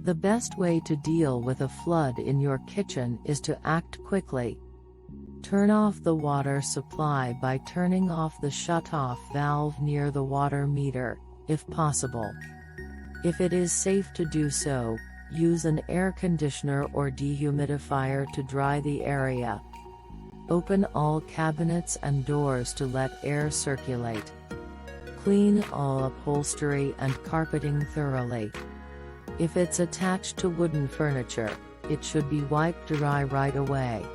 The best way to deal with a flood in your kitchen is to act quickly. Turn off the water supply by turning off the shut-off valve near the water meter, if possible. If it is safe to do so, use an air conditioner or dehumidifier to dry the area. Open all cabinets and doors to let air circulate. Clean all upholstery and carpeting thoroughly. If it's attached to wooden furniture, it should be wiped dry right away.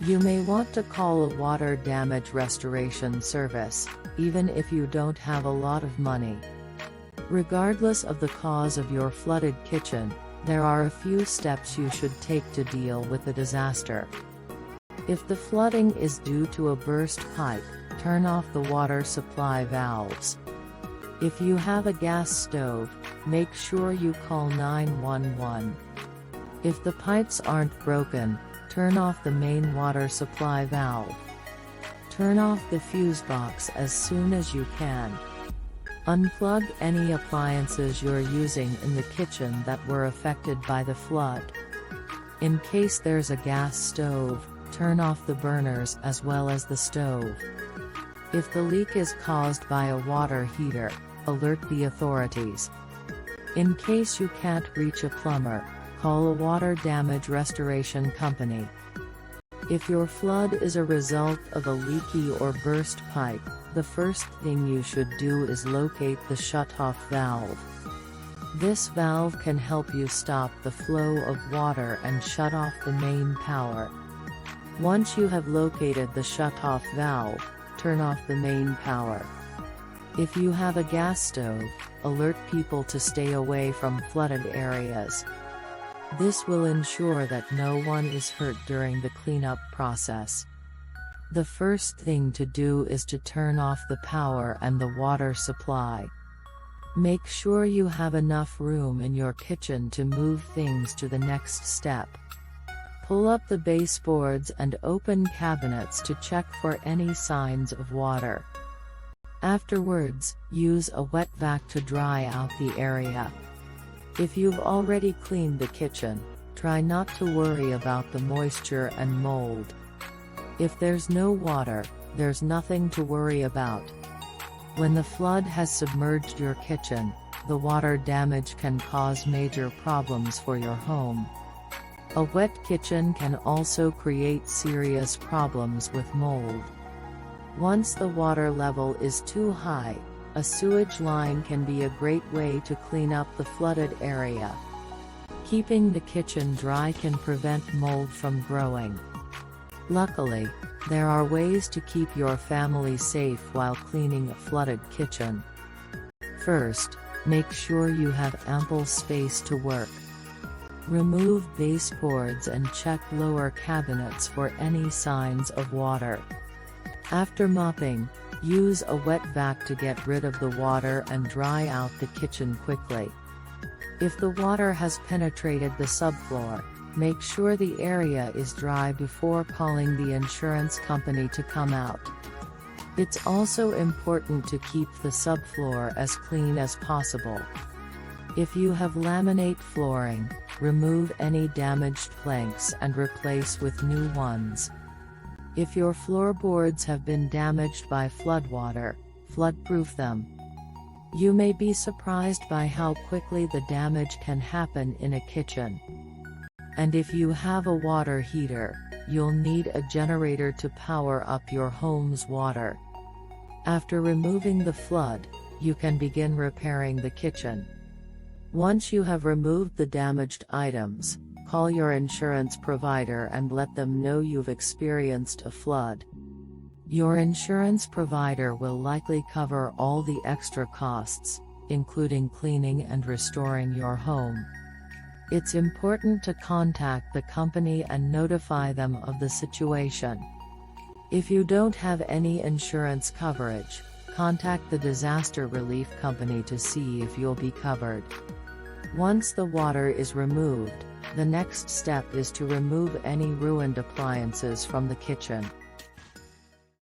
You may want to call a water damage restoration service, even if you don't have a lot of money. Regardless of the cause of your flooded kitchen, there are a few steps you should take to deal with the disaster. If the flooding is due to a burst pipe, turn off the water supply valves. If you have a gas stove, make sure you call 911. If the pipes aren't broken, turn off the main water supply valve. Turn off the fuse box as soon as you can. Unplug any appliances you're using in the kitchen that were affected by the flood. In case there's a gas stove, turn off the burners as well as the stove. If the leak is caused by a water heater, alert the authorities. In case you can't reach a plumber, call a water damage restoration company. If your flood is a result of a leaky or burst pipe, the first thing you should do is locate the shut-off valve. This valve can help you stop the flow of water and shut off the main power. Once you have located the shut-off valve, turn off the main power. If you have a gas stove, alert people to stay away from flooded areas. This will ensure that no one is hurt during the cleanup process. The first thing to do is to turn off the power and the water supply. Make sure you have enough room in your kitchen to move things to the next step. Pull up the baseboards and open cabinets to check for any signs of water. Afterwards, use a wet vac to dry out the area. If you've already cleaned the kitchen, try not to worry about the moisture and mold. If there's no water, there's nothing to worry about. When the flood has submerged your kitchen, the water damage can cause major problems for your home. A wet kitchen can also create serious problems with mold. Once the water level is too high, a sewage line can be a great way to clean up the flooded area. Keeping the kitchen dry can prevent mold from growing. Luckily, there are ways to keep your family safe while cleaning a flooded kitchen. First, make sure you have ample space to work. Remove baseboards and check lower cabinets for any signs of water. After mopping, use a wet vac to get rid of the water and dry out the kitchen quickly. If the water has penetrated the subfloor, make sure the area is dry before calling the insurance company to come out. It's also important to keep the subfloor as clean as possible. If you have laminate flooring, remove any damaged planks and replace with new ones. If your floorboards have been damaged by floodwater, floodproof them. You may be surprised by how quickly the damage can happen in a kitchen. And if you have a water heater, you'll need a generator to power up your home's water. After removing the flood, you can begin repairing the kitchen. Once you have removed the damaged items, call your insurance provider and let them know you've experienced a flood. Your insurance provider will likely cover all the extra costs, including cleaning and restoring your home. It's important to contact the company and notify them of the situation. If you don't have any insurance coverage, contact the disaster relief company to see if you'll be covered. Once the water is removed, the next step is to remove any ruined appliances from the kitchen.